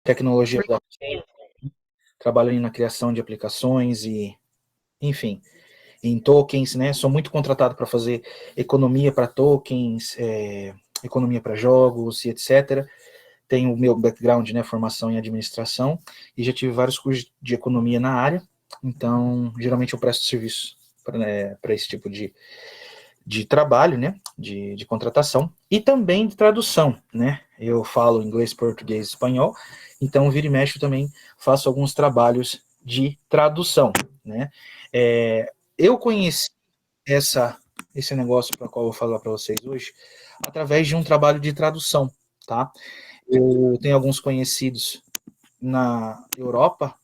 tecnologia blockchain, trabalho ali na criação de aplicações e, enfim, em tokens, né? Sou muito contratado para fazer economia para tokens, economia para jogos e etc. Tenho o meu background, né, formação em administração, e já tive vários cursos de economia na área, então, geralmente eu presto serviço para esse tipo de trabalho, né, de contratação, e também de tradução, né, eu falo inglês, português e espanhol, então, vira e mexe, eu também faço alguns trabalhos de tradução, né. Eu conheci esse negócio para o qual eu vou falar para vocês hoje, através de um trabalho de tradução, tá? Eu tenho alguns conhecidos na Europa,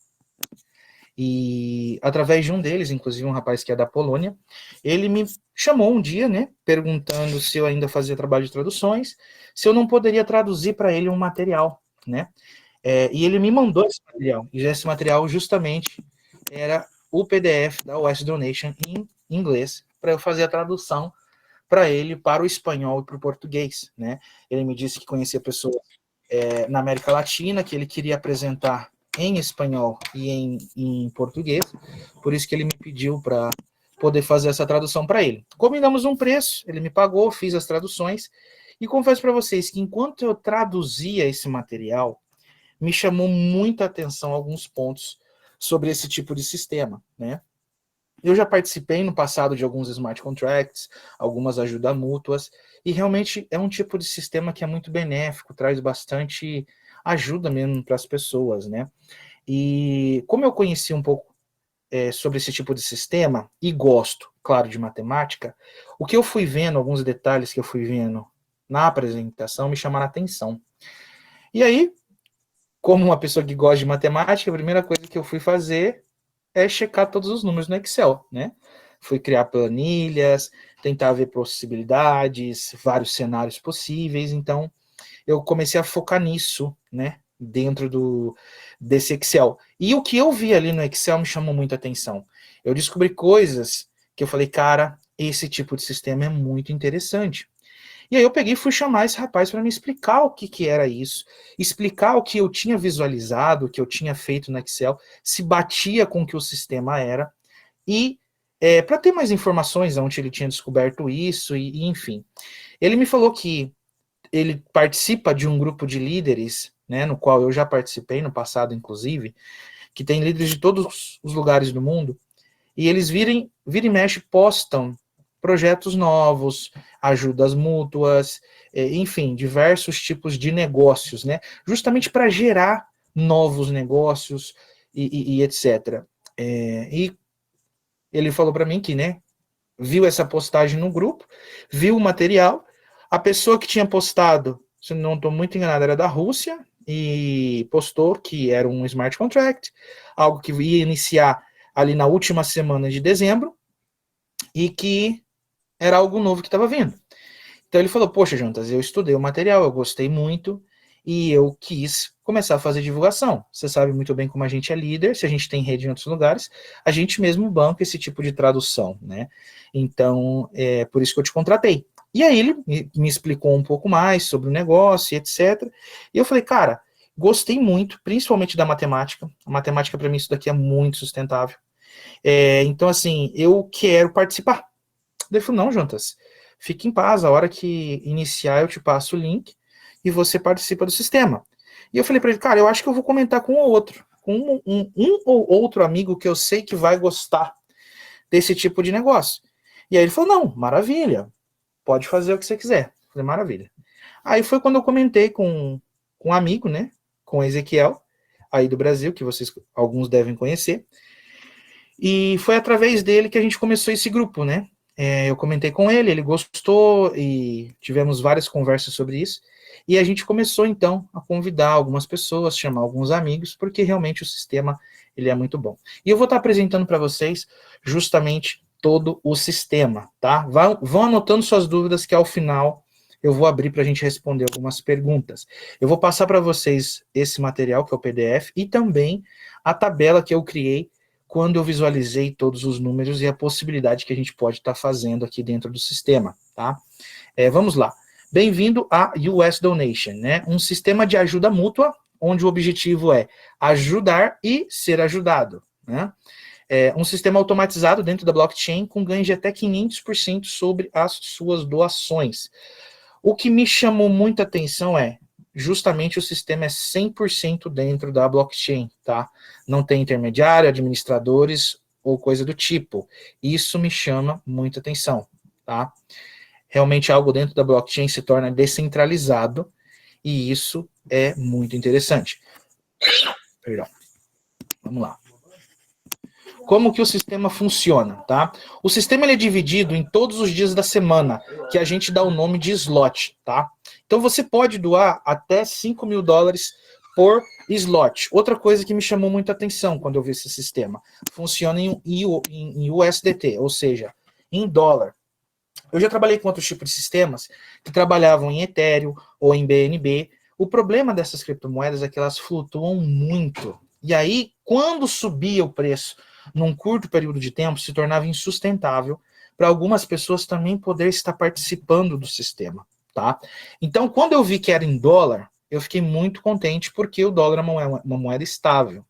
e através de um deles, inclusive um rapaz que é da Polônia, ele me chamou um dia, né, perguntando se eu ainda fazia trabalho de traduções, se eu não poderia traduzir para ele um material, né? E ele me mandou esse material, e esse material justamente era o PDF da US Donation em inglês, para eu fazer a tradução para ele, para o espanhol e para o português, né? Ele me disse que conhecia pessoas na América Latina, que ele queria apresentar em espanhol e em português, por isso que ele me pediu para poder fazer essa tradução para ele. Combinamos um preço, ele me pagou, fiz as traduções, e confesso para vocês que enquanto eu traduzia esse material, me chamou muita atenção alguns pontos sobre esse tipo de sistema, né? Eu já participei no passado de alguns smart contracts, algumas ajudas mútuas, e realmente é um tipo de sistema que é muito benéfico, traz bastante ajuda mesmo para as pessoas, né? E como eu conheci um pouco sobre esse tipo de sistema, e gosto, claro, de matemática, o que eu fui vendo, alguns detalhes que eu fui vendo na apresentação, me chamaram a atenção. E aí, como uma pessoa que gosta de matemática, a primeira coisa que eu fui fazer é checar todos os números no Excel, né? Fui criar planilhas, tentar ver possibilidades, vários cenários possíveis, então eu comecei a focar nisso, né? Dentro desse Excel. E o que eu vi ali no Excel me chamou muita atenção. Eu descobri coisas que eu falei, cara, esse tipo de sistema é muito interessante. E aí eu peguei e fui chamar esse rapaz para me explicar o que era isso, explicar o que eu tinha visualizado, o que eu tinha feito no Excel, se batia com o que o sistema era, e para ter mais informações onde ele tinha descoberto isso, e enfim. Ele me falou que ele participa de um grupo de líderes, né, no qual eu já participei no passado, inclusive, que tem líderes de todos os lugares do mundo, e eles vira e mexe postam projetos novos, ajudas mútuas, enfim, diversos tipos de negócios, né? Justamente para gerar novos negócios e etc. E ele falou para mim que, né, viu essa postagem no grupo, viu o material, a pessoa que tinha postado, se não estou muito enganado, era da Rússia, e postou que era um smart contract, algo que ia iniciar ali na última semana de dezembro, e que era algo novo que estava vindo. Então ele falou, poxa, Juntas, eu estudei o material, eu gostei muito, e eu quis começar a fazer divulgação. Você sabe muito bem como a gente é líder, se a gente tem rede em outros lugares, a gente mesmo banca esse tipo de tradução, né? Então, é por isso que eu te contratei. E aí ele me explicou um pouco mais sobre o negócio e etc. E eu falei, cara, gostei muito, principalmente da matemática. A matemática, para mim, isso daqui é muito sustentável. Então, assim, eu quero participar. Ele falou, não, Juntas, fique em paz, a hora que iniciar eu te passo o link e você participa do sistema. E eu falei para ele, cara, eu acho que eu vou comentar com um ou outro, com um ou outro amigo que eu sei que vai gostar desse tipo de negócio. E aí ele falou, não, maravilha, pode fazer o que você quiser. Eu falei, maravilha. Aí foi quando eu comentei com um amigo, né, com o Ezequiel, aí do Brasil, que vocês, alguns devem conhecer, e foi através dele que a gente começou esse grupo, né? Eu comentei com ele, ele gostou e tivemos várias conversas sobre isso. E a gente começou então a convidar algumas pessoas, chamar alguns amigos, porque realmente o sistema ele é muito bom. E eu vou estar apresentando para vocês justamente todo o sistema, tá? Vão anotando suas dúvidas que ao final eu vou abrir para a gente responder algumas perguntas. Eu vou passar para vocês esse material, que é o PDF, e também a tabela que eu criei quando eu visualizei todos os números e a possibilidade que a gente pode estar fazendo aqui dentro do sistema, tá? Vamos lá. Bem-vindo à US Donation, né? Um sistema de ajuda mútua onde o objetivo é ajudar e ser ajudado, né? Um sistema automatizado dentro da blockchain com ganho de até 500% sobre as suas doações. O que me chamou muita atenção é justamente o sistema é 100% dentro da blockchain, tá? Não tem intermediário, administradores ou coisa do tipo. Isso me chama muita atenção, tá? Realmente algo dentro da blockchain se torna descentralizado e isso é muito interessante. Perdão. Vamos lá. Como que o sistema funciona, tá? O sistema ele é dividido em todos os dias da semana, que a gente dá o nome de slot, tá? Então você pode doar até $5.000 por slot. Outra coisa que me chamou muita atenção quando eu vi esse sistema, funciona em USDT, ou seja, em dólar. Eu já trabalhei com outros tipos de sistemas que trabalhavam em Ethereum ou em BNB. O problema dessas criptomoedas é que elas flutuam muito. E aí, quando subia o preço num curto período de tempo, se tornava insustentável para algumas pessoas também poder estar participando do sistema, tá? Então, quando eu vi que era em dólar, eu fiquei muito contente porque o dólar é uma moeda estável.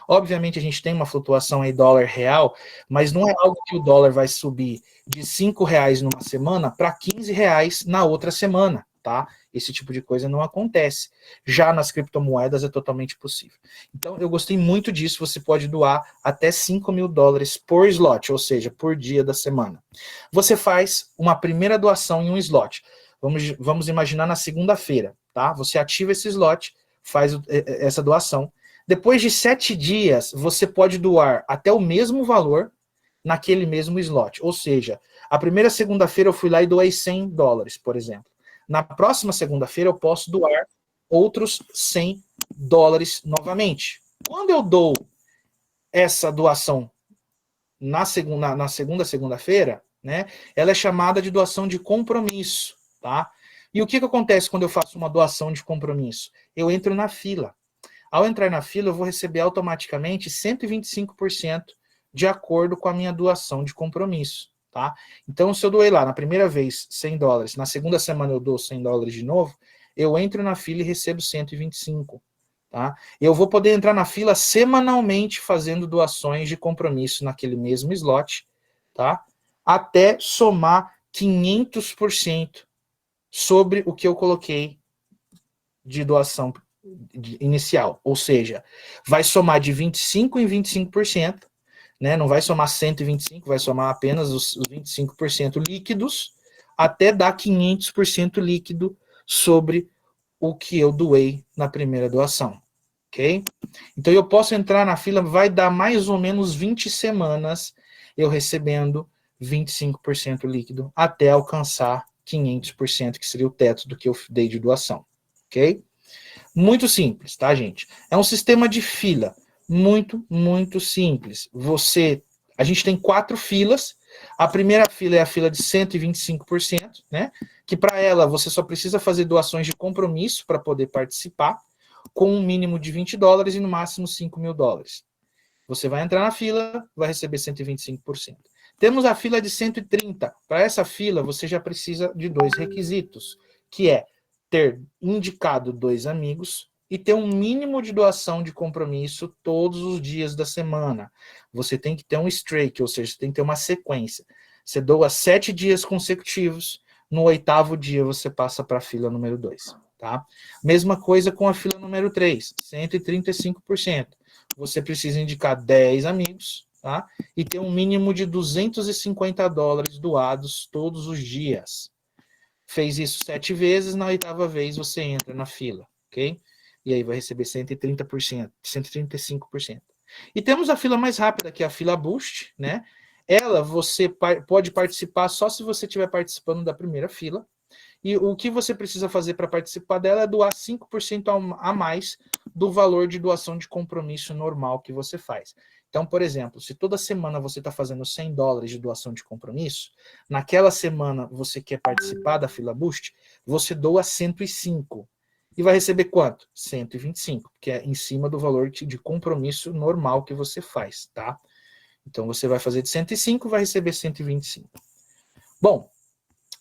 Obviamente a gente tem uma flutuação aí dólar real, mas não é algo que o dólar vai subir de R$ 5 numa semana para R$ 15 na outra semana, tá? Esse tipo de coisa não acontece. Já nas criptomoedas é totalmente possível. Então eu gostei muito disso, você pode doar até $5.000 por slot, ou seja, por dia da semana. Você faz uma primeira doação em um slot. Vamos imaginar na segunda-feira, tá? Você ativa esse slot, faz essa doação. Depois de 7 dias, você pode doar até o mesmo valor naquele mesmo slot. Ou seja, a primeira segunda-feira eu fui lá e doei $100, por exemplo. Na próxima segunda-feira eu posso doar outros $100 novamente. Quando eu dou essa doação na segunda-feira, né, ela é chamada de doação de compromisso, tá? E o que acontece quando eu faço uma doação de compromisso? Eu entro na fila. Ao entrar na fila, eu vou receber automaticamente 125% de acordo com a minha doação de compromisso, tá? Então, se eu doei lá na primeira vez $100, na segunda semana eu dou $100 de novo, eu entro na fila e recebo 125, tá? Eu vou poder entrar na fila semanalmente fazendo doações de compromisso naquele mesmo slot, tá? Até somar 500% sobre o que eu coloquei de doação inicial, ou seja, vai somar de 25% em 25%, né? Não vai somar 125%, vai somar apenas os 25% líquidos, até dar 500% líquido sobre o que eu doei na primeira doação, ok? Então eu posso entrar na fila, vai dar mais ou menos 20 semanas eu recebendo 25% líquido até alcançar 500%, que seria o teto do que eu dei de doação, ok? Muito simples, tá, gente? É um sistema de fila. Muito, muito simples. A gente tem 4 filas. A primeira fila é a fila de 125%, né? Que para ela você só precisa fazer doações de compromisso para poder participar, com um mínimo de $20 e no máximo $5.000. Você vai entrar na fila, vai receber 125%. Temos a fila de 130. Para essa fila, você já precisa de 2 requisitos, que é ter indicado 2 amigos e ter um mínimo de doação de compromisso todos os dias da semana. Você tem que ter um streak, ou seja, você tem que ter uma sequência. Você doa 7 dias consecutivos, no 8º dia você passa para a fila número 2. Tá? Mesma coisa com a fila número 3, 135%. Você precisa indicar 10 amigos, tá? E ter um mínimo de $250 doados todos os dias. Fez isso 7 vezes, na 8ª vez você entra na fila, ok? E aí vai receber 130%, 135%. E temos a fila mais rápida, que é a fila Boost, né? Ela você pode participar só se você estiver participando da primeira fila. E o que você precisa fazer para participar dela é doar 5% a mais do valor de doação de compromisso normal que você faz. Então, por exemplo, se toda semana você está fazendo $100 de doação de compromisso, naquela semana você quer participar da fila Boost, você doa 105. E vai receber quanto? 125, que é em cima do valor de compromisso normal que você faz, tá? Então você vai fazer de 105, vai receber 125. Bom,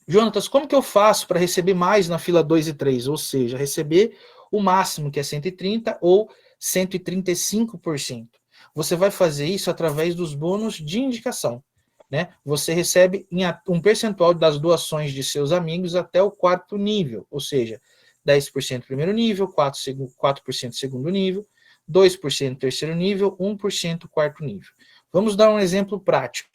Jonatas, como que eu faço para receber mais na fila 2 e 3? Ou seja, receber o máximo, que é 130% ou 135%. Você vai fazer isso através dos bônus de indicação, né? Você recebe um percentual das doações de seus amigos até o 4º nível, ou seja, 10% primeiro nível, 4% segundo nível, 2% terceiro nível, 1% quarto nível. Vamos dar um exemplo prático.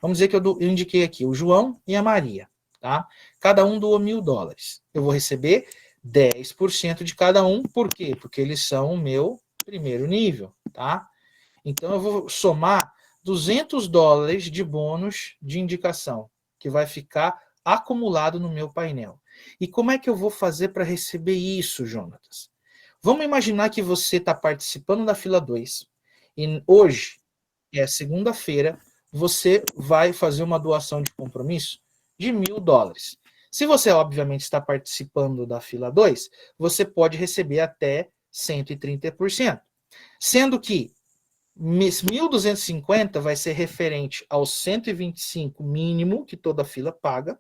Vamos dizer que eu indiquei aqui o João e a Maria, tá? Cada um doou $1.000. Eu vou receber 10% de cada um, por quê? Porque eles são o meu primeiro nível, tá? Então eu vou somar $200 de bônus de indicação, que vai ficar acumulado no meu painel. E como é que eu vou fazer para receber isso, Jonatas? Vamos imaginar que você está participando da fila 2 e hoje, é segunda-feira, você vai fazer uma doação de compromisso de $1.000. Se você, obviamente, está participando da fila 2, você pode receber até 130%. Sendo que 1.250 vai ser referente aos 125 mínimo que toda fila paga,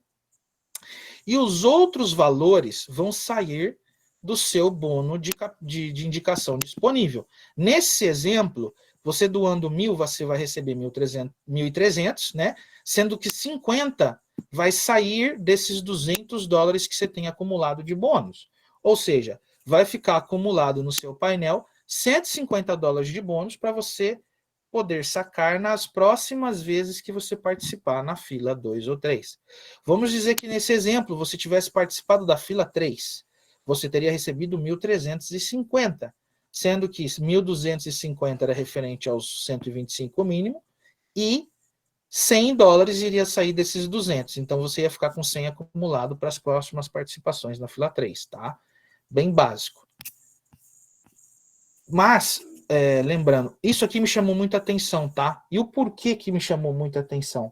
e os outros valores vão sair do seu bônus de indicação disponível. Nesse exemplo, você doando 1.000, você vai receber 1.300, né? Sendo que 50 vai sair desses $200 que você tem acumulado de bônus. Ou seja, vai ficar acumulado no seu painel $150 de bônus para você poder sacar nas próximas vezes que você participar na fila 2 ou 3. Vamos dizer que nesse exemplo você tivesse participado da fila 3, você teria recebido 1.350, sendo que 1.250 era referente aos 125 mínimo e $100 iria sair desses 200. Então você ia ficar com 100 acumulado para as próximas participações na fila 3, tá? Bem básico. Mas, lembrando, isso aqui me chamou muita atenção, tá? E o porquê que me chamou muita atenção?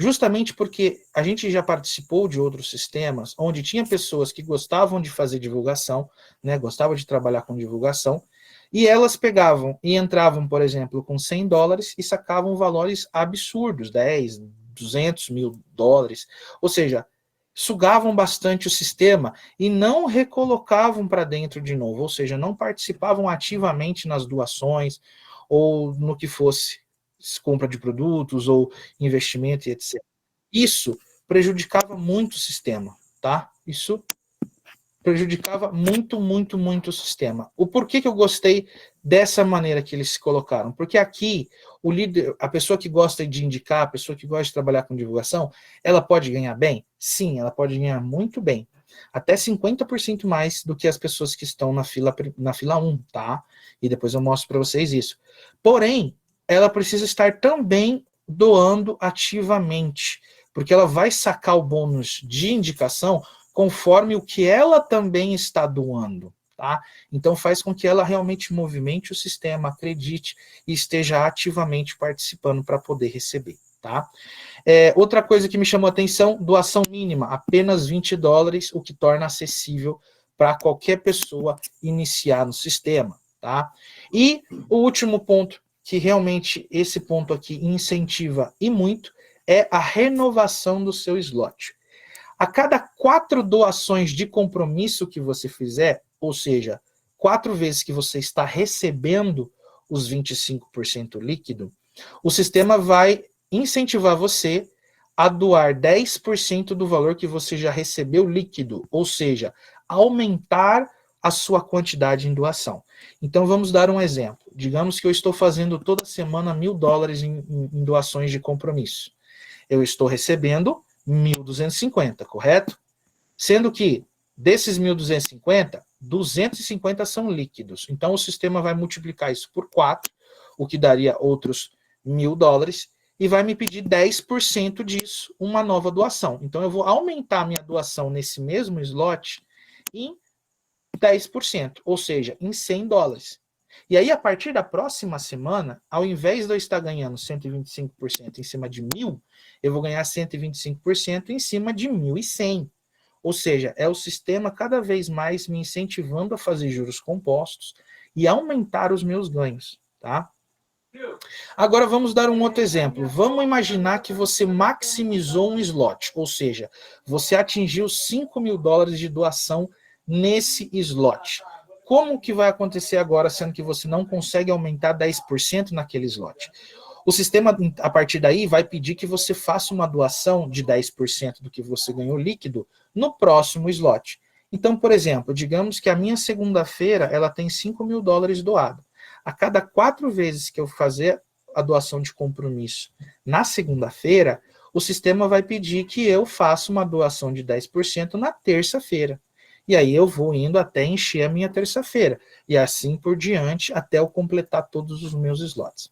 Justamente porque a gente já participou de outros sistemas onde tinha pessoas que gostavam de fazer divulgação, né, gostavam de trabalhar com divulgação, e elas pegavam e entravam, por exemplo, com $100 e sacavam valores absurdos, 10, 200 mil dólares, ou seja, sugavam bastante o sistema e não recolocavam para dentro de novo, ou seja, não participavam ativamente nas doações ou no que fosse compra de produtos ou investimento e etc. Isso prejudicava muito o sistema, tá? Isso prejudicava muito, muito, muito o sistema. O porquê que eu gostei dessa maneira que eles se colocaram? Porque aqui, o líder, a pessoa que gosta de indicar, a pessoa que gosta de trabalhar com divulgação, ela pode ganhar bem? Sim, ela pode ganhar muito bem. Até 50% mais do que as pessoas que estão na fila 1, tá? E depois eu mostro para vocês isso. Porém, ela precisa estar também doando ativamente, porque ela vai sacar o bônus de indicação conforme o que ela também está doando, tá? Então faz com que ela realmente movimente o sistema, acredite e esteja ativamente participando para poder receber, tá? Outra coisa que me chamou a atenção, doação mínima, apenas $20, o que torna acessível para qualquer pessoa iniciar no sistema, tá? E o último ponto, que realmente esse ponto aqui incentiva e muito, é a renovação do seu slot. A cada 4 doações de compromisso que você fizer, ou seja, 4 vezes que você está recebendo os 25% líquido, o sistema vai incentivar você a doar 10% do valor que você já recebeu líquido, ou seja, aumentar a sua quantidade em doação. Então vamos dar um exemplo. Digamos que eu estou fazendo toda semana $1.000 em doações de compromisso. Eu estou recebendo 1.250, correto? Sendo que desses 1.250, 250 são líquidos. Então o sistema vai multiplicar isso por 4, o que daria outros $1.000, e vai me pedir 10% disso, uma nova doação. Então eu vou aumentar a minha doação nesse mesmo slot em 10%, ou seja, em $100. E aí, a partir da próxima semana, ao invés de eu estar ganhando 125% em cima de 1.000, eu vou ganhar 125% em cima de 1.100. Ou seja, é o sistema cada vez mais me incentivando a fazer juros compostos e aumentar os meus ganhos, tá? Agora vamos dar um outro exemplo. Vamos imaginar que você maximizou um slot, ou seja, você atingiu $5.000 de doação nesse slot. Como que vai acontecer agora, sendo que você não consegue aumentar 10% naquele slot? O sistema, a partir daí, vai pedir que você faça uma doação de 10% do que você ganhou líquido no próximo slot. Então, por exemplo, digamos que a minha segunda-feira ela tem $5.000 doado. A cada 4 vezes que eu fazer a doação de compromisso na segunda-feira, o sistema vai pedir que eu faça uma doação de 10% na terça-feira. E aí eu vou indo até encher a minha terça-feira. E assim por diante, até eu completar todos os meus slots.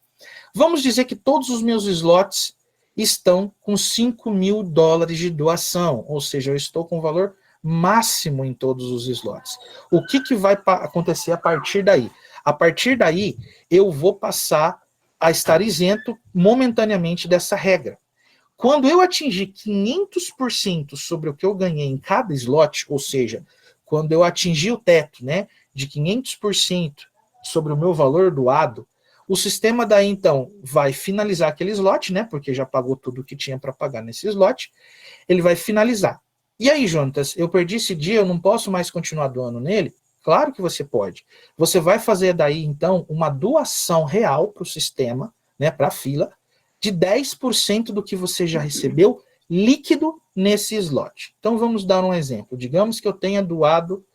Vamos dizer que todos os meus slots estão com $5.000 de doação, ou seja, eu estou com o valor máximo em todos os slots. O que vai acontecer a partir daí? A partir daí, eu vou passar a estar isento momentaneamente dessa regra. Quando eu atingir 500% sobre o que eu ganhei em cada slot, ou seja, quando eu atingir o teto, né, de 500% sobre o meu valor doado, o sistema daí, então, vai finalizar aquele slot, né? Porque já pagou tudo que tinha para pagar nesse slot. Ele vai finalizar. E aí, Jonatas, eu perdi esse dia, eu não posso mais continuar doando nele? Claro que você pode. Você vai fazer daí, então, uma doação real para o sistema, né? Para a fila, de 10% do que você já recebeu líquido nesse slot. Então, vamos dar um exemplo. Digamos que eu tenha doado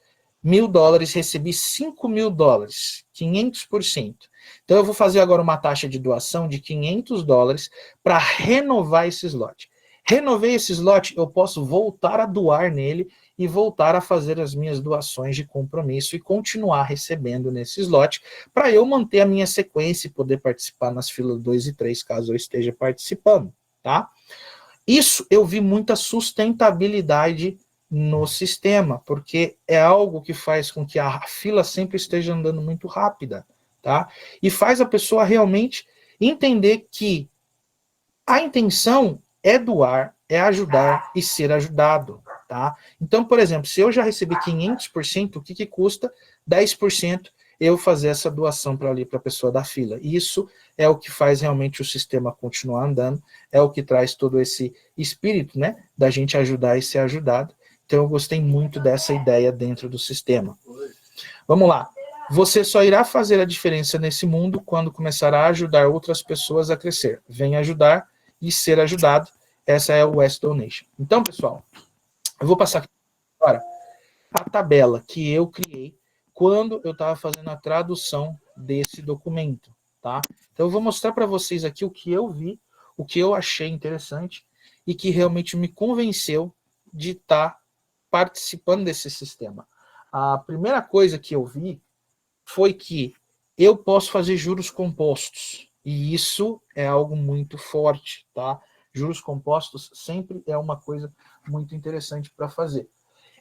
$1.000, recebi $5.000, 500%. Então eu vou fazer agora uma taxa de doação de $500 para renovar esse slot. Renovei esse slot, eu posso voltar a doar nele e voltar a fazer as minhas doações de compromisso e continuar recebendo nesse slot para eu manter a minha sequência e poder participar nas filas 2 e 3, caso eu esteja participando, tá? Isso eu vi muita sustentabilidade no sistema, porque é algo que faz com que a fila sempre esteja andando muito rápida, tá? E faz a pessoa realmente entender que a intenção é doar, é ajudar e ser ajudado, tá? Então, por exemplo, se eu já recebi 500%, o que custa 10% eu fazer essa doação para ali, para a pessoa da fila? Isso é o que faz realmente o sistema continuar andando, é o que traz todo esse espírito, né, da gente ajudar e ser ajudado. Então, eu gostei muito dessa ideia dentro do sistema. Vamos lá. Você só irá fazer a diferença nesse mundo quando começar a ajudar outras pessoas a crescer. Venha ajudar e ser ajudado. Essa é o West Donation. Então, pessoal, eu vou passar aqui agora a tabela que eu criei quando eu estava fazendo a tradução desse documento, tá? Então, eu vou mostrar para vocês aqui o que eu vi, o que eu achei interessante e que realmente me convenceu de estar participando desse sistema. A primeira coisa que eu vi foi que eu posso fazer juros compostos, e isso é algo muito forte, tá? Juros compostos sempre é uma coisa muito interessante para fazer.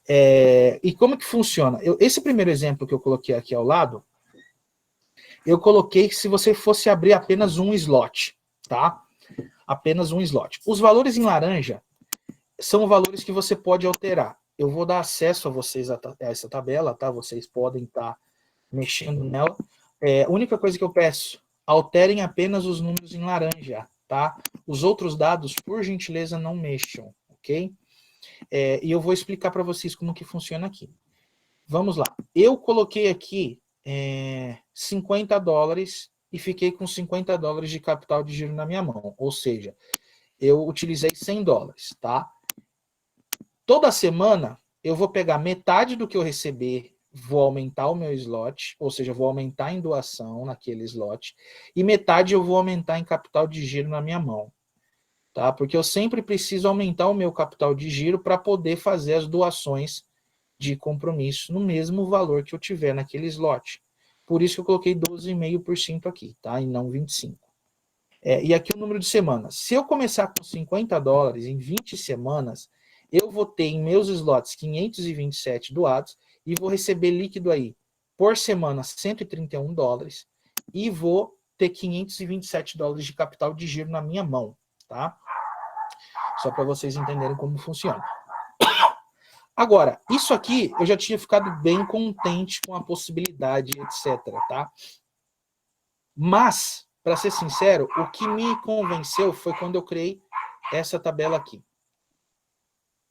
E como que funciona? Esse primeiro exemplo que eu coloquei aqui ao lado, eu coloquei que se você fosse abrir apenas um slot, tá? Apenas um slot. Os valores em laranja são valores que você pode alterar. Eu vou dar acesso a vocês a essa tabela, tá? Vocês podem estar mexendo nela. A única coisa que eu peço, alterem apenas os números em laranja, tá? Os outros dados, por gentileza, não mexam, ok? E eu vou explicar para vocês como que funciona aqui. Vamos lá. Eu coloquei aqui $50 e fiquei com $50 de capital de giro na minha mão. Ou seja, eu utilizei $100, tá? Toda semana eu vou pegar metade do que eu receber, vou aumentar o meu slot, ou seja, vou aumentar em doação naquele slot, e metade eu vou aumentar em capital de giro na minha mão, tá? Porque eu sempre preciso aumentar o meu capital de giro para poder fazer as doações de compromisso no mesmo valor que eu tiver naquele slot. Por isso que eu coloquei 12,5% aqui, tá? E não 25%. E aqui o número de semanas. Se eu começar com $50 em 20 semanas, eu vou ter em meus slots 527 doados e vou receber líquido aí por semana $131 e vou ter $527 de capital de giro na minha mão, tá? Só para vocês entenderem como funciona. Agora, isso aqui eu já tinha ficado bem contente com a possibilidade, etc, tá? Mas, para ser sincero, o que me convenceu foi quando eu criei essa tabela aqui.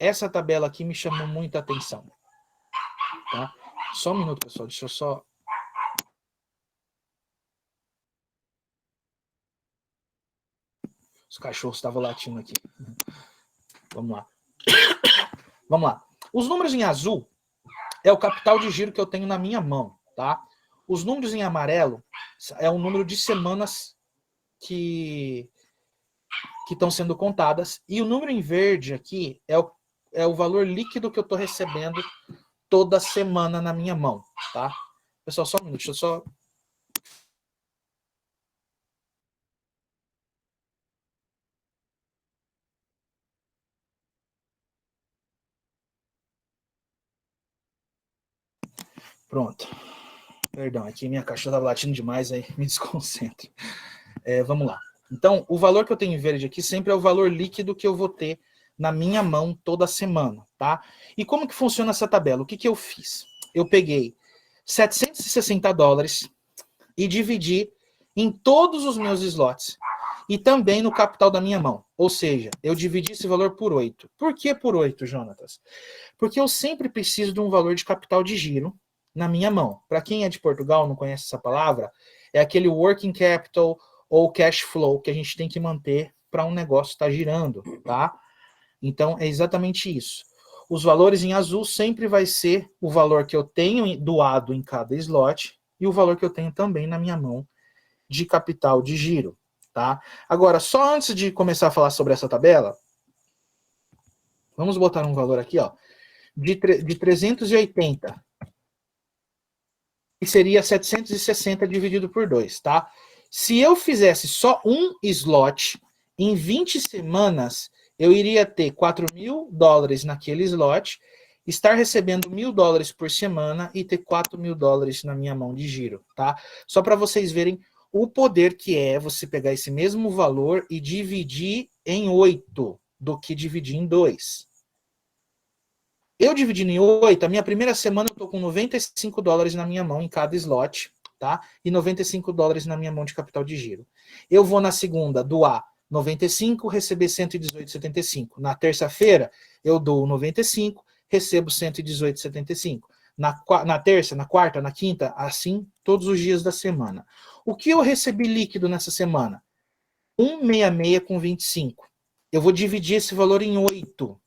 Essa tabela aqui me chamou muita atenção. Tá? Só um minuto, pessoal. Deixa eu só... Os cachorros estavam latindo aqui. Vamos lá. Vamos lá. Os números em azul é o capital de giro que eu tenho na minha mão, tá? Os números em amarelo é o número de semanas que estão sendo contadas. E o número em verde aqui é o valor líquido que eu estou recebendo toda semana na minha mão, tá? Pessoal, só um minuto, deixa eu só... Pronto. Perdão, aqui minha cachorra estava latindo demais, aí me desconcentro. Vamos lá. Então, o valor que eu tenho em verde aqui sempre é o valor líquido que eu vou ter na minha mão toda semana, tá? E como que funciona essa tabela? O que eu fiz? Eu peguei $760 e dividi em todos os meus slots e também no capital da minha mão. Ou seja, eu dividi esse valor por 8. Por que por 8, Jonatas? Porque eu sempre preciso de um valor de capital de giro na minha mão. Para quem é de Portugal, não conhece essa palavra, é aquele working capital ou cash flow que a gente tem que manter para um negócio estar girando, tá? Então, é exatamente isso. Os valores em azul sempre vai ser o valor que eu tenho doado em cada slot e o valor que eu tenho também na minha mão de capital de giro, tá? Agora, só antes de começar a falar sobre essa tabela, vamos botar um valor aqui, ó, de 380, que seria 760 dividido por 2, tá? Se eu fizesse só um slot, em 20 semanas, eu iria ter $4.000 naquele slot, estar recebendo $1.000 por semana e ter $4.000 na minha mão de giro, tá? Só para vocês verem o poder que é você pegar esse mesmo valor e dividir em 8 do que dividir em 2. Eu dividindo em 8, a minha primeira semana eu estou com $95 na minha mão em cada slot, tá? E $95 na minha mão de capital de giro. Eu vou na segunda doar 95, receber 118,75. Na terça-feira, eu dou 95, recebo 118,75. Na terça, na quarta, na quinta, assim, todos os dias da semana. O que eu recebi líquido nessa semana? 166 com 25. Eu vou dividir esse valor em 8,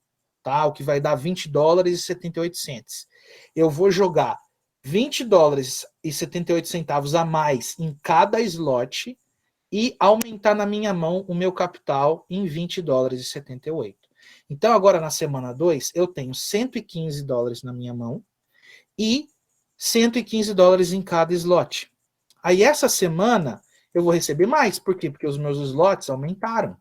tá? O que vai dar $20,78. Eu vou jogar $20,78 a mais em cada slot e aumentar na minha mão o meu capital em $20,78. Então, agora na semana 2, eu tenho $115 na minha mão e $115 em cada slot. Aí essa semana eu vou receber mais. Por quê? Porque os meus slots aumentaram.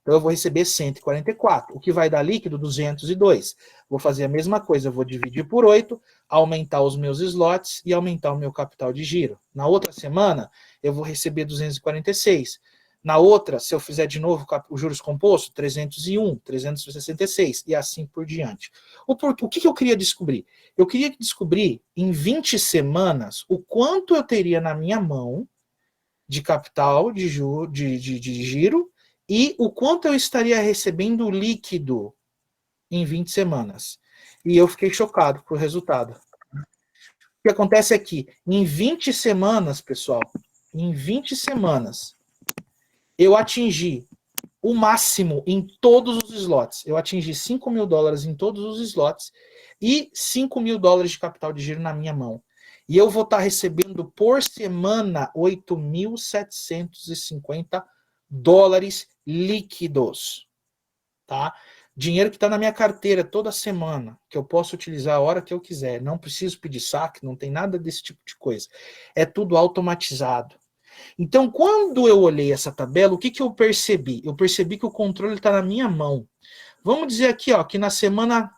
Então eu vou receber 144, o que vai dar líquido 202. Vou fazer a mesma coisa, eu vou dividir por 8, aumentar os meus slots e aumentar o meu capital de giro. Na outra semana, eu vou receber 246. Na outra, se eu fizer de novo o juros composto, 301, 366 e assim por diante. O que eu queria descobrir? Eu queria descobrir em 20 semanas o quanto eu teria na minha mão de capital de giro e o quanto eu estaria recebendo líquido em 20 semanas. E eu fiquei chocado com o resultado. O que acontece é que em 20 semanas, pessoal, em 20 semanas, eu atingi o máximo em todos os slots. Eu atingi $5.000 em todos os slots e $5.000 de capital de giro na minha mão. E eu vou estar recebendo por semana $8.750 líquidos, tá? Dinheiro que está na minha carteira toda semana, que eu posso utilizar a hora que eu quiser. Não preciso pedir saque, não tem nada desse tipo de coisa. É tudo automatizado. Então, quando eu olhei essa tabela, o que eu percebi? Eu percebi que o controle está na minha mão. Vamos dizer aqui, ó, que na semana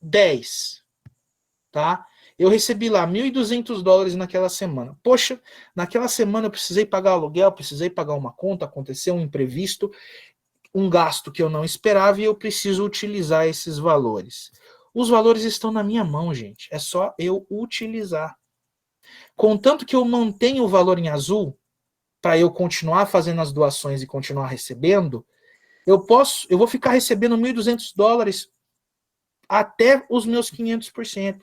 10, tá? Eu recebi lá $1.200 naquela semana. Poxa, naquela semana eu precisei pagar aluguel, precisei pagar uma conta, aconteceu um imprevisto, um gasto que eu não esperava e eu preciso utilizar esses valores. Os valores estão na minha mão, gente. É só eu utilizar. Contanto que eu mantenha o valor em azul, para eu continuar fazendo as doações e continuar recebendo, eu vou ficar recebendo $1.200 até os meus 500%.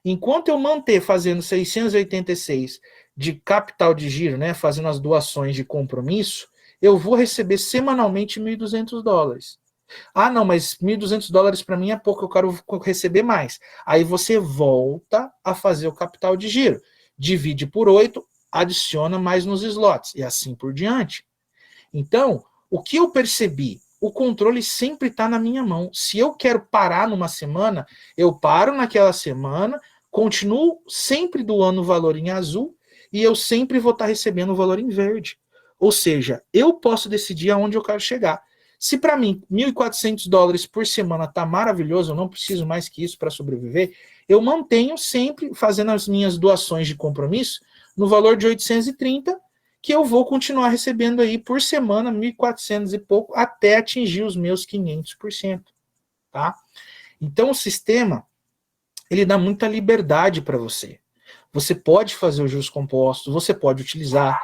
Enquanto eu manter fazendo 686 de capital de giro, né, fazendo as doações de compromisso, eu vou receber semanalmente $1.200. Ah, não, mas $1.200 para mim é pouco, eu quero receber mais. Aí você volta a fazer o capital de giro. Divide por 8, adiciona mais nos slots, e assim por diante. Então, o que eu percebi? O controle sempre está na minha mão. Se eu quero parar numa semana, eu paro naquela semana, continuo sempre doando o valor em azul, e eu sempre vou estar recebendo o valor em verde. Ou seja, eu posso decidir aonde eu quero chegar. Se para mim $1.400 por semana está maravilhoso, eu não preciso mais que isso para sobreviver, eu mantenho sempre fazendo as minhas doações de compromisso no valor de 830, que eu vou continuar recebendo aí por semana 1.400 e pouco até atingir os meus 500%, tá? Então o sistema, ele dá muita liberdade para você. Você pode fazer os juros compostos, você pode utilizar.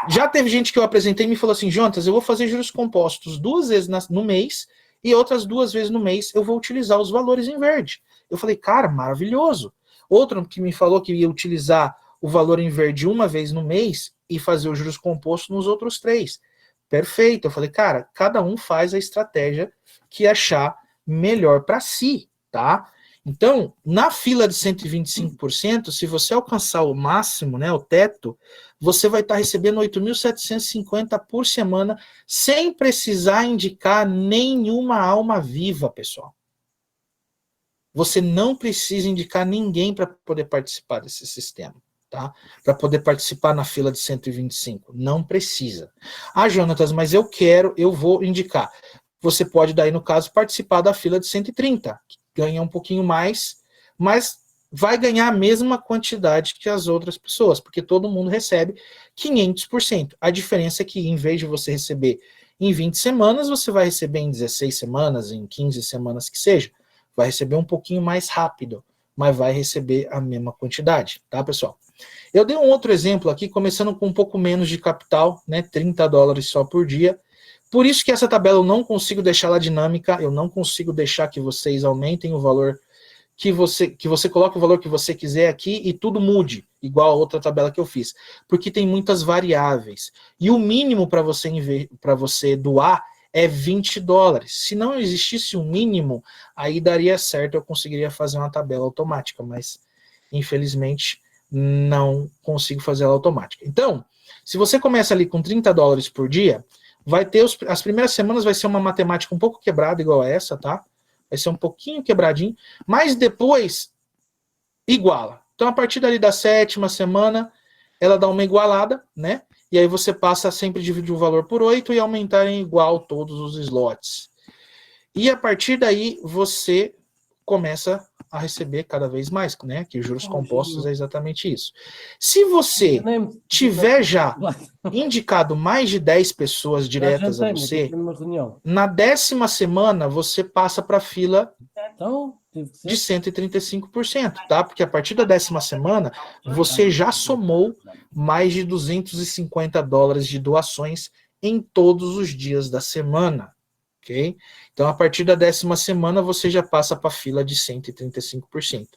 Já teve gente que eu apresentei e me falou assim, Jonas, eu vou fazer juros compostos 2 vezes no mês e outras 2 vezes no mês eu vou utilizar os valores em verde. Eu falei, cara, maravilhoso. Outro que me falou que ia utilizar o valor em verde uma vez no mês e fazer os juros compostos nos outros 3. Perfeito. Eu falei, cara, cada um faz a estratégia que achar melhor para si, tá? Então, na fila de 125%, se você alcançar o máximo, né, o teto, você vai estar recebendo 8.750 por semana, sem precisar indicar nenhuma alma viva, pessoal. Você não precisa indicar ninguém para poder participar desse sistema, tá? Para poder participar na fila de 125. Não precisa. Ah, Jonatas, mas eu vou indicar. Você pode, daí, no caso, participar da fila de 130, que ganha um pouquinho mais, mas vai ganhar a mesma quantidade que as outras pessoas, porque todo mundo recebe 500%. A diferença é que, em vez de você receber em 20 semanas, você vai receber em 16 semanas, em 15 semanas que seja. Vai receber um pouquinho mais rápido, mas vai receber a mesma quantidade, tá, pessoal? Eu dei um outro exemplo aqui, começando com um pouco menos de capital, né, $30 só por dia. Por isso que essa tabela eu não consigo deixar ela dinâmica, eu não consigo deixar que vocês aumentem o valor, que você coloque o valor que você quiser aqui e tudo mude, igual a outra tabela que eu fiz, porque tem muitas variáveis. E o mínimo para você doar é $20. Se não existisse um mínimo, aí daria certo, eu conseguiria fazer uma tabela automática, mas infelizmente não consigo fazer ela automática. Então, se você começa ali com $30 por dia, vai ter as primeiras semanas vai ser uma matemática um pouco quebrada, igual a essa, tá? Vai ser um pouquinho quebradinho, mas depois iguala. Então, a partir dali da 7ª semana, ela dá uma igualada, né? E aí você passa a sempre dividir o valor por 8 e aumentar em igual todos os slots. E a partir daí, você começa a receber cada vez mais, né? Que juros compostos é exatamente isso. Se você tiver já indicado mais de 10 pessoas diretas a você, na 10ª semana você passa para a fila de 135%, tá? Porque a partir da 10ª semana você já somou mais de $250 de doações em todos os dias da semana, ok? Então, a partir da 10ª semana você já passa para a fila de 135%.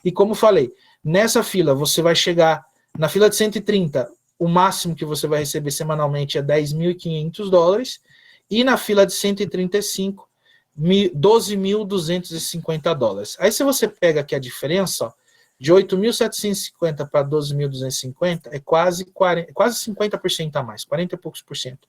E como falei, nessa fila você vai chegar, na fila de 130, o máximo que você vai receber semanalmente é $10.500, e na fila de 135, $12.250. Aí se você pega aqui a diferença, ó, de 8.750 para 12.250, é quase 50% a mais, 40 e poucos por cento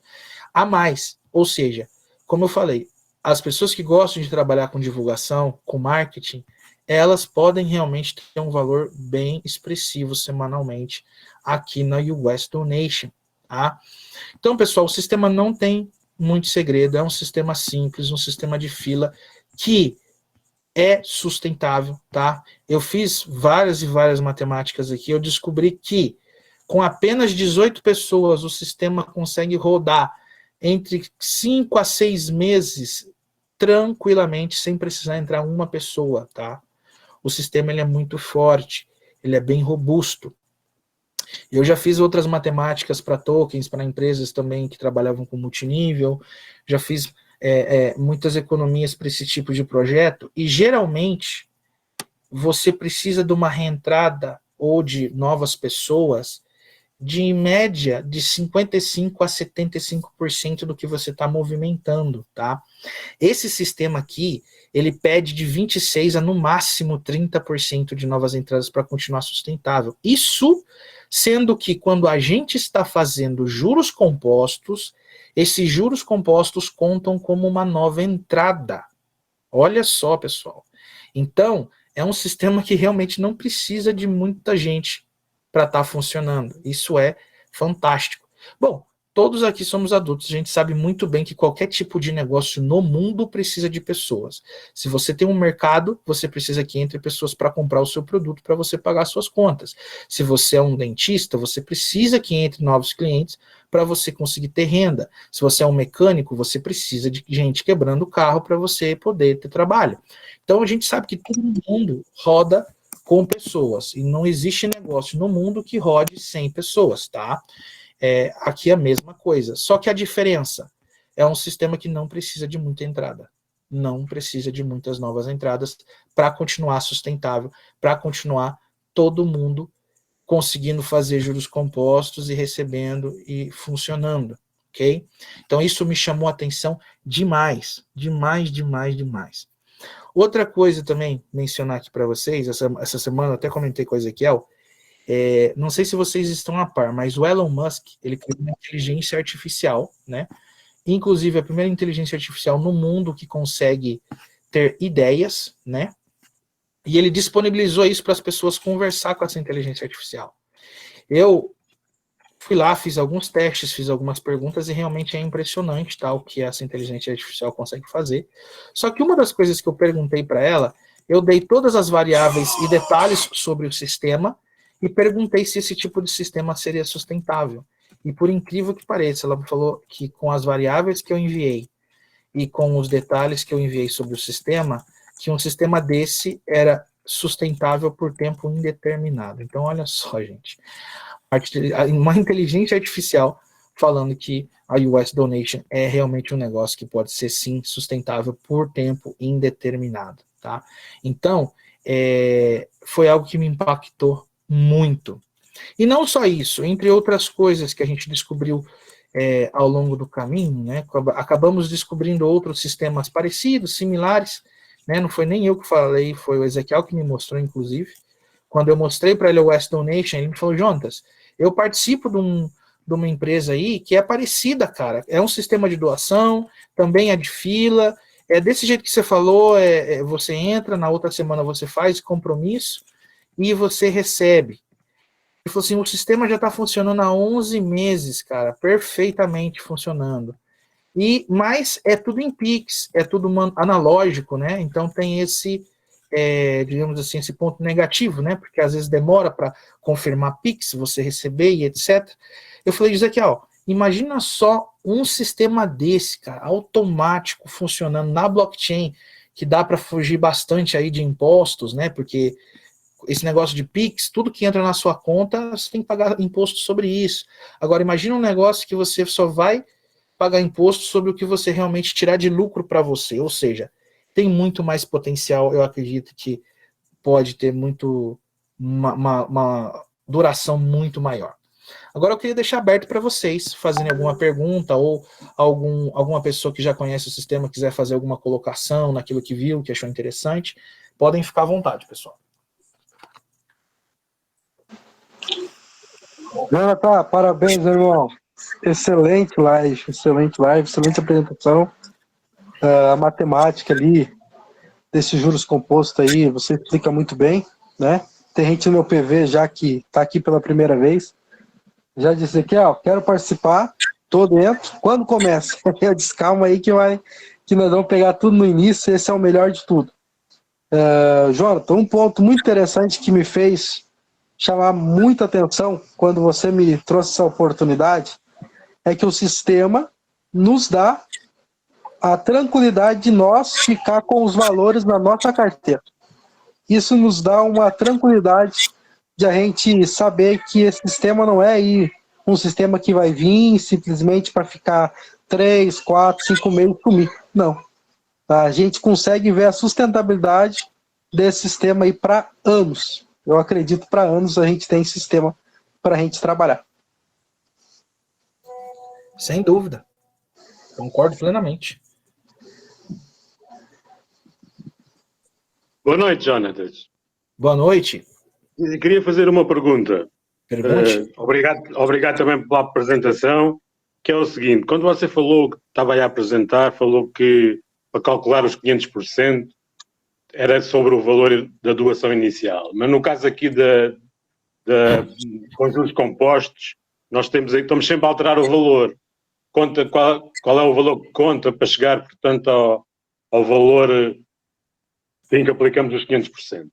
a mais. Ou seja, como eu falei, as pessoas que gostam de trabalhar com divulgação, com marketing, elas podem realmente ter um valor bem expressivo semanalmente aqui na US Donation, tá? Então, pessoal, o sistema não tem muito segredo, é um sistema simples, um sistema de fila que é sustentável, tá? Eu fiz várias e várias matemáticas aqui, eu descobri que com apenas 18 pessoas o sistema consegue rodar entre 5 a 6 meses tranquilamente, sem precisar entrar uma pessoa, tá? O sistema ele é muito forte, ele é bem robusto. Eu já fiz outras matemáticas para tokens, para empresas também que trabalhavam com multinível, já fiz muitas economias para esse tipo de projeto, e geralmente você precisa de uma reentrada ou de novas pessoas de em média de 55% a 75% do que você está movimentando, tá? Esse sistema aqui, ele pede de 26% a no máximo 30% de novas entradas para continuar sustentável. Isso sendo que quando a gente está fazendo juros compostos, esses juros compostos contam como uma nova entrada. Olha só, pessoal. Então, é um sistema que realmente não precisa de muita gente para estar funcionando. Isso é fantástico. Bom, todos aqui somos adultos, a gente sabe muito bem que qualquer tipo de negócio no mundo precisa de pessoas. Se você tem um mercado, você precisa que entre pessoas para comprar o seu produto, para você pagar suas contas. Se você é um dentista, você precisa que entre novos clientes para você conseguir ter renda. Se você é um mecânico, você precisa de gente quebrando o carro para você poder ter trabalho. Então a gente sabe que todo mundo roda com pessoas, e não existe negócio no mundo que rode sem pessoas, tá? Aqui é a mesma coisa, só que a diferença é um sistema que não precisa de muita entrada, não precisa de muitas novas entradas para continuar sustentável, para continuar todo mundo conseguindo fazer juros compostos e recebendo e funcionando, ok? Então isso me chamou a atenção demais, demais, demais, demais. Outra coisa também, mencionar aqui para vocês, essa semana eu até comentei com a Ezequiel, não sei se vocês estão a par, mas o Elon Musk, ele criou uma inteligência artificial, né? Inclusive a primeira inteligência artificial no mundo que consegue ter ideias, né? E ele disponibilizou isso para as pessoas conversar com essa inteligência artificial. Eu fui lá, fiz alguns testes, fiz algumas perguntas e realmente é impressionante, tá, o que essa inteligência artificial consegue fazer. Só que uma das coisas que eu perguntei para ela, eu dei todas as variáveis e detalhes sobre o sistema e perguntei se esse tipo de sistema seria sustentável. E por incrível que pareça, ela falou que com as variáveis que eu enviei e com os detalhes que eu enviei sobre o sistema, que um sistema desse era sustentável por tempo indeterminado. Então, olha só, gente. Uma inteligência artificial falando que a US Donation é realmente um negócio que pode ser, sim, sustentável por tempo indeterminado, tá? Então, foi algo que me impactou muito. E não só isso, entre outras coisas que a gente descobriu ao longo do caminho, né? Acabamos descobrindo outros sistemas parecidos, similares, né? Não foi nem eu que falei, foi o Ezequiel que me mostrou, inclusive. Quando eu mostrei para ele o US Donation, ele me falou, Jonas, eu participo de uma empresa aí que é parecida, cara. É um sistema de doação, também é de fila, é desse jeito que você falou, você entra, na outra semana você faz compromisso e você recebe. Ele falou assim, o sistema já está funcionando há 11 meses, cara, perfeitamente funcionando. Mas é tudo em Pix, é tudo analógico, né? Então tem esse, digamos assim, esse ponto negativo, né? Porque às vezes demora para confirmar Pix, você receber e etc. Eu falei, Ezequiel, imagina só um sistema desse, cara, automático, funcionando na blockchain, que dá para fugir bastante aí de impostos, né? Porque esse negócio de Pix, tudo que entra na sua conta, você tem que pagar imposto sobre isso. Agora, imagina um negócio que você só vai pagar imposto sobre o que você realmente tirar de lucro para você, ou seja, tem muito mais potencial, eu acredito que pode ter uma duração muito maior. Agora eu queria deixar aberto para vocês fazerem alguma pergunta ou alguma pessoa que já conhece o sistema quiser fazer alguma colocação naquilo que viu, que achou interessante, podem ficar à vontade, pessoal. Jonathan, parabéns, irmão. Excelente live, excelente apresentação. A matemática ali, desses juros compostos aí, você explica muito bem, né? Tem gente no meu PV já que está aqui pela primeira vez. Já disse aqui, ó, quero participar, tô dentro. Quando começa? Eu disse, calma aí que nós vamos pegar tudo no início, esse é o melhor de tudo. Jonathan, um ponto muito interessante que me fez chamar muita atenção quando você me trouxe essa oportunidade é que o sistema nos dá a tranquilidade de nós ficar com os valores na nossa carteira. Isso nos dá uma tranquilidade de a gente saber que esse sistema não é aí um sistema que vai vir simplesmente para ficar 3, 4, 5 meses comigo. Não. A gente consegue ver a sustentabilidade desse sistema aí para anos. Eu acredito para anos a gente tem sistema para a gente trabalhar. Sem dúvida. Concordo plenamente. Boa noite, Jonathan. Boa noite. Eu queria fazer uma pergunta. Pergunte. Obrigado também pela apresentação, que é o seguinte, quando você falou que estava aí a apresentar, falou que para calcular os 500% era sobre o valor da doação inicial, mas no caso aqui com juros compostos, nós estamos sempre a alterar o valor. Qual é o valor que conta para chegar, portanto, ao valor em que aplicamos os 500%?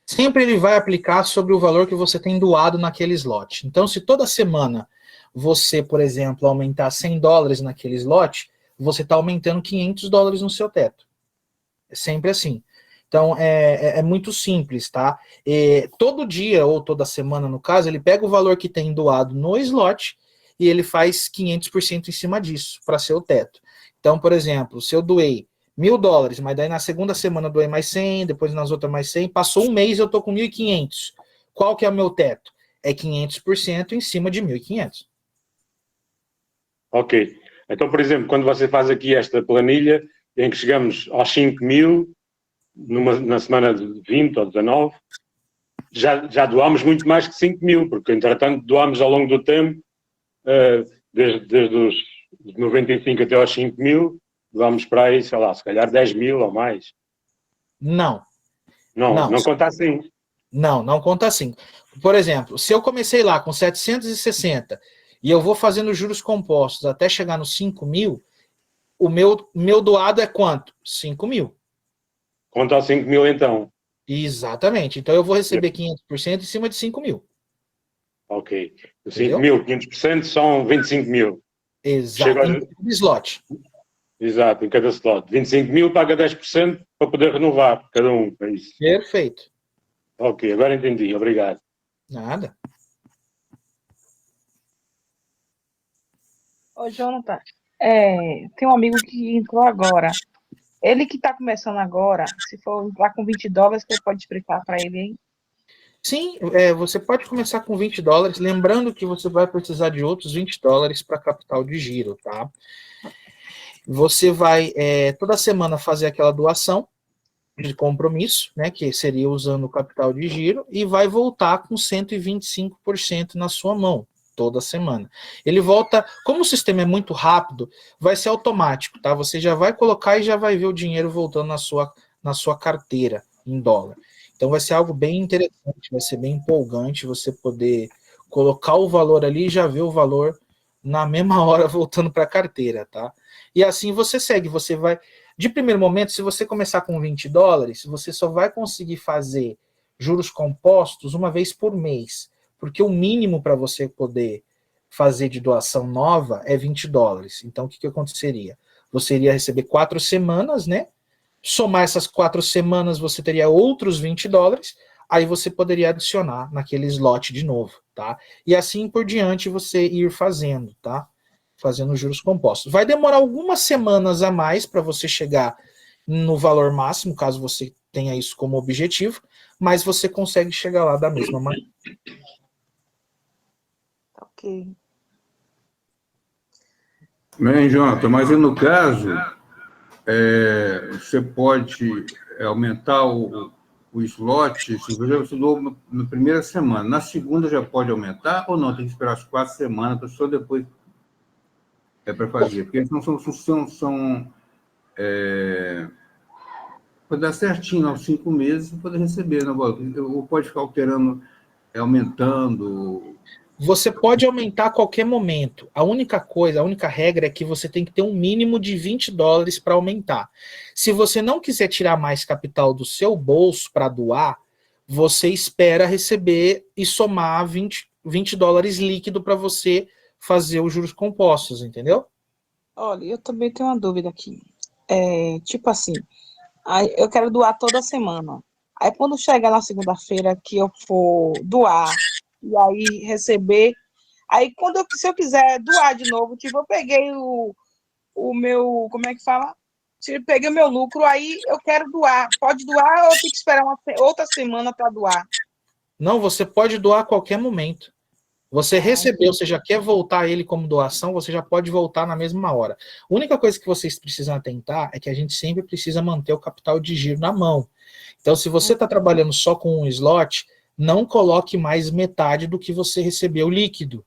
Sempre ele vai aplicar sobre o valor que você tem doado naquele slot. Então, se toda semana você, por exemplo, aumentar $100 naquele slot, você está aumentando $500 no seu teto. É sempre assim. Então, é muito simples, tá? Todo dia, ou toda semana, no caso, ele pega o valor que tem doado no slot e ele faz 500% em cima disso, para ser o teto. Então, por exemplo, se eu doei $1.000, mas daí na segunda semana eu doei mais 100, depois nas outras mais 100, passou um mês eu tô com 1.500. Qual que é o meu teto? É 500% em cima de 1.500. Ok. Então, por exemplo, quando você faz aqui esta planilha, em que chegamos aos 5.000, na semana de 20 ou 19, já doámos muito mais que 5.000, porque entretanto doámos ao longo do tempo, desde os 95 até aos 5.000, doámos para aí, sei lá, se calhar 10.000 ou mais. Não. Não conta assim. Não conta assim. Por exemplo, se eu comecei lá com 760 e eu vou fazendo juros compostos até chegar nos 5.000, o meu doado é quanto? 5.000. Conta aos 5.000 então. Exatamente. Então eu vou receber 500% em cima de 5.000. Ok. Os Entendeu? 5.000, 500% são 25.000. Exato. Em cada slot. Exato, em cada slot. 25.000 paga 10% para poder renovar, cada um. É isso. Perfeito. Ok, agora entendi. Obrigado. Nada. Ô, Jonathan, tem um amigo que entrou agora. Ele que está começando agora, se for entrar com $20, você pode explicar para ele, hein? Sim, você pode começar com $20, lembrando que você vai precisar de outros $20 para capital de giro, tá? Você vai toda semana fazer aquela doação de compromisso, né, que seria usando o capital de giro, e vai voltar com 125% na sua mão, toda semana. Ele volta, como o sistema é muito rápido, vai ser automático, tá? Você já vai colocar e já vai ver o dinheiro voltando na sua carteira, em dólar. Então vai ser algo bem interessante, vai ser bem empolgante você poder colocar o valor ali e já ver o valor na mesma hora voltando para a carteira, tá? E assim você segue, você vai... De primeiro momento, se você começar com $20, você só vai conseguir fazer juros compostos uma vez por mês, porque o mínimo para você poder fazer de doação nova é $20. Então, o que aconteceria? Você iria receber 4 semanas, né? Somar essas 4 semanas, você teria outros $20, aí você poderia adicionar naquele slot de novo, tá? E assim por diante você ir fazendo, tá? Fazendo juros compostos. Vai demorar algumas semanas a mais para você chegar no valor máximo, caso você tenha isso como objetivo, mas você consegue chegar lá da mesma maneira. Ok. Bem, Jonathan, mas no caso, você pode aumentar o slot, se você doou na primeira semana, na segunda já pode aumentar ou não? Tem que esperar as 4 semanas para só depois para fazer, porque são para dar certinho aos 5 meses e poder receber, né? Ou pode ficar alterando, aumentando. Você pode aumentar a qualquer momento. A única regra é que você tem que ter um mínimo de $20 para aumentar. Se você não quiser tirar mais capital do seu bolso para doar, você espera receber e somar $20 líquido para você fazer os juros compostos, entendeu? Olha, eu também tenho uma dúvida aqui. Tipo assim, aí eu quero doar toda semana. Aí quando chegar na segunda-feira que eu for doar e aí receber, aí se eu quiser doar de novo, tipo, eu peguei o meu, como é que fala? Se eu peguei o meu lucro, aí eu quero doar. Pode doar ou eu tenho que esperar outra semana para doar? Não, você pode doar a qualquer momento. Você recebeu, você já quer voltar ele como doação, você já pode voltar na mesma hora. A única coisa que vocês precisam atentar é que a gente sempre precisa manter o capital de giro na mão. Então, se você está trabalhando só com um slot, não coloque mais metade do que você recebeu líquido.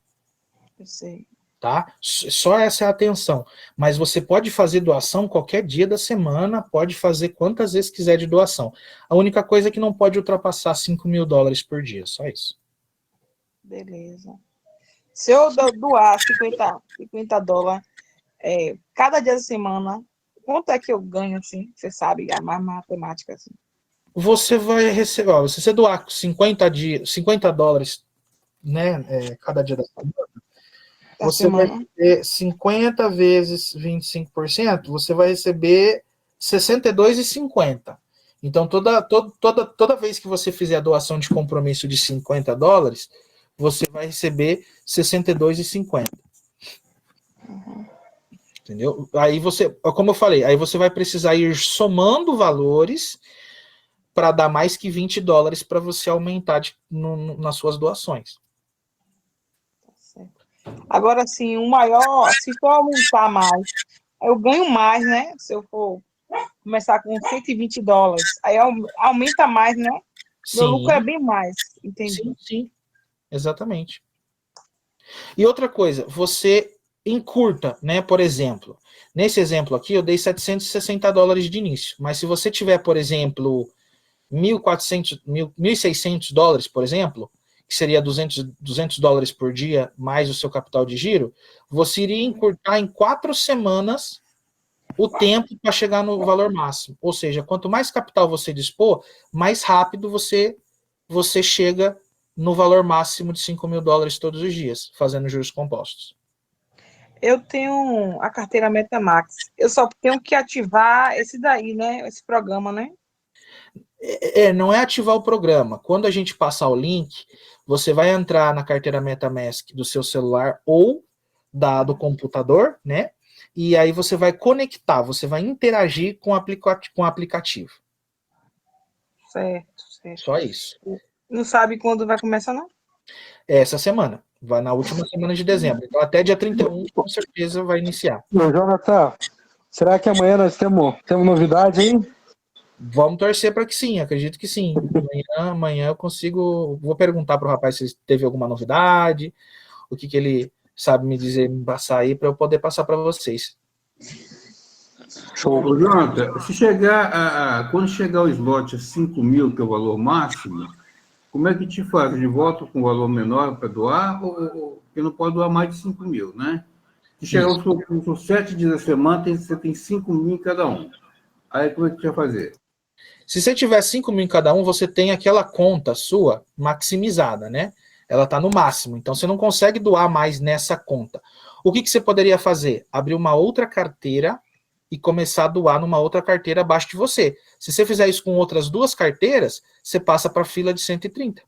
Eu sei. Tá? Só essa é a atenção. Mas você pode fazer doação qualquer dia da semana, pode fazer quantas vezes quiser de doação. A única coisa é que não pode ultrapassar $5.000 por dia, só isso. Beleza. Se eu doar $50 cada dia da semana, quanto é que eu ganho, assim? Você sabe, a mais matemática, assim. Você vai receber, ó, se você doar $50, né, cada dia da semana, você vai receber 50 vezes 25%, você vai receber R$62,50. Então, toda vez que você fizer a doação de compromisso de $50, você vai receber R$62,50. Entendeu? Aí você, como eu falei, aí você vai precisar ir somando valores para dar mais que $20 para você aumentar nas suas doações. Agora, assim, o maior, se for aumentar mais, eu ganho mais, né? Se eu for começar com $120, aí aumenta mais, né? Sim. Meu lucro é bem mais, entendi. Sim, exatamente. E outra coisa, você encurta, né? Por exemplo, nesse exemplo aqui eu dei $760 de início, mas se você tiver, por exemplo, $1.600, por exemplo, que seria $200 por dia, mais o seu capital de giro, você iria encurtar em 4 semanas o tempo para chegar no valor máximo. Ou seja, quanto mais capital você dispor, mais rápido você chega no valor máximo de $5.000 todos os dias, fazendo juros compostos. Eu tenho a carteira Metamax. Eu só tenho que ativar esse daí, né? Esse programa, né? Não é ativar o programa. Quando a gente passar o link, você vai entrar na carteira MetaMask do seu celular ou do computador, né? E aí você vai conectar, você vai interagir com o aplicativo. Certo. Só isso. Não sabe quando vai começar, não? Essa semana. Vai na última semana de dezembro. Então, até dia 31, com certeza, vai iniciar. Ô, Jonathan, será que amanhã nós temos novidade aí? Vamos torcer para que sim, acredito que sim. Amanhã eu consigo. Vou perguntar para o rapaz se teve alguma novidade, o que ele sabe me dizer, me passar aí, para eu poder passar para vocês. Show. Ô, Jonathan, quando chegar o slot a 5.000, que é o valor máximo, como é que te faz? De volta com um valor menor para doar, ou porque não pode doar mais de 5.000, né? Se chegar os 7 dias da semana, você tem 5.000 em cada um. Aí como é que você vai fazer? Se você tiver 5.000 em cada um, você tem aquela conta sua maximizada, né? Ela está no máximo, então você não consegue doar mais nessa conta. O que você poderia fazer? Abrir uma outra carteira e começar a doar numa outra carteira abaixo de você. Se você fizer isso com outras 2 carteiras, você passa para a fila de 130.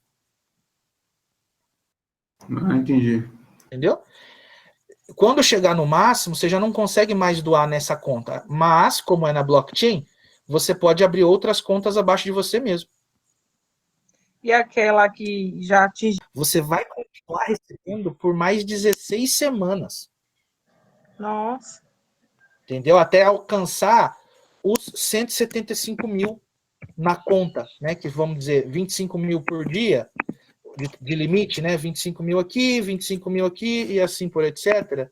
Entendi. Entendeu? Quando chegar no máximo, você já não consegue mais doar nessa conta. Mas, como é na blockchain, você pode abrir outras contas abaixo de você mesmo. E aquela que já atingiu. Você vai continuar recebendo por mais 16 semanas. Nossa. Entendeu? Até alcançar os 175 mil na conta, né? Que vamos dizer, 25 mil por dia de limite, né? 25 mil aqui, 25 mil aqui e assim por etc.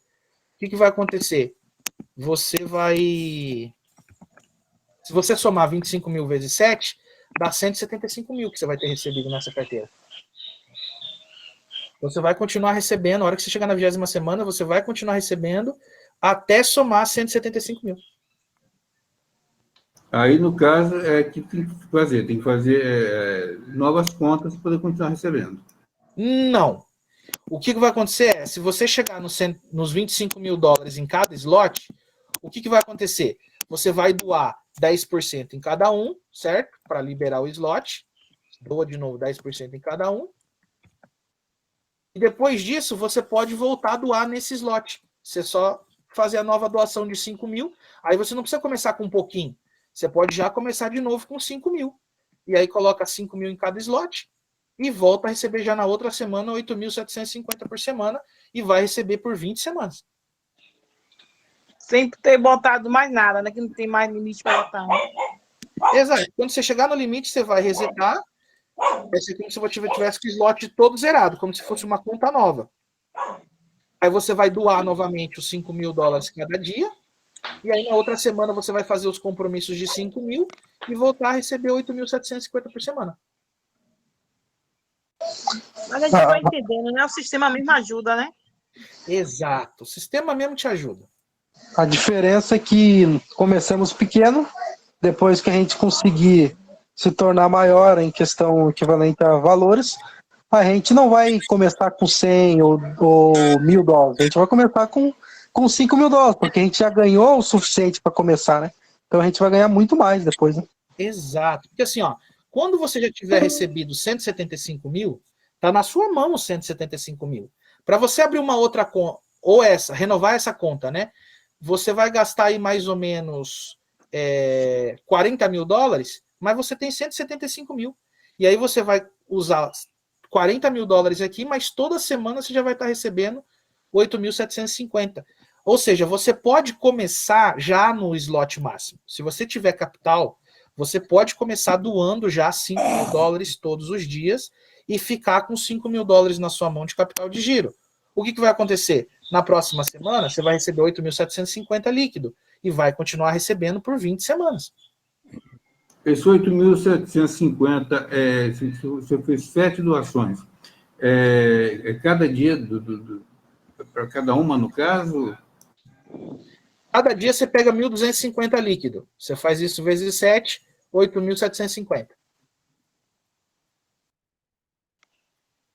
O que vai acontecer? Você vai. Se você somar 25 mil vezes 7, dá 175 mil que você vai ter recebido nessa carteira. Você vai continuar recebendo, a hora que você chegar na 20ª semana, você vai continuar recebendo até somar 175 mil. Aí, no caso, que tem que fazer novas contas para poder continuar recebendo. Não. O que vai acontecer é, se você chegar nos $25 mil em cada slot, o que vai acontecer? Você vai doar 10% em cada um, certo? Para liberar o slot. Doa de novo 10% em cada um. E depois disso, você pode voltar a doar nesse slot. Você só fazer a nova doação de 5 mil, aí você não precisa começar com um pouquinho. Você pode já começar de novo com 5 mil. E aí coloca 5 mil em cada slot e volta a receber já na outra semana 8.750 por semana e vai receber por 20 semanas. Sem ter botado mais nada, né? Que não tem mais limite para botar. Né? Exato. Quando você chegar no limite, você vai resetar. Vai ser como se você tivesse com o slot todo zerado, como se fosse uma conta nova. Aí você vai doar novamente os 5 mil dólares cada dia. E aí na outra semana você vai fazer os compromissos de 5 mil e voltar a receber 8.750 por semana. Mas a gente vai entendendo, né? O sistema mesmo ajuda, né? Exato. O sistema mesmo te ajuda. A diferença é que começamos pequeno, depois que a gente conseguir se tornar maior em questão equivalente a valores, a gente não vai começar com 100 ou $1.000, a gente vai começar com 5 mil dólares, porque a gente já ganhou o suficiente para começar, né? Então a gente vai ganhar muito mais depois, né? Exato. Porque assim, ó, quando você já tiver recebido 175 mil, tá na sua mão os 175 mil. Para você abrir uma outra conta, ou renovar essa conta, né? Você vai gastar aí mais ou menos 40 mil dólares, mas você tem 175 mil. E aí você vai usar 40 mil dólares aqui, mas toda semana você já vai estar recebendo 8.750. Ou seja, você pode começar já no slot máximo. Se você tiver capital, você pode começar doando já 5 mil dólares todos os dias e ficar com 5 mil dólares na sua mão de capital de giro. O que vai acontecer? Na próxima semana, você vai receber 8.750 líquido e vai continuar recebendo por 20 semanas. Esse 8.750, você fez 7 doações. Cada dia, para cada uma, no caso? Cada dia você pega 1.250 líquido. Você faz isso vezes 7, 8.750.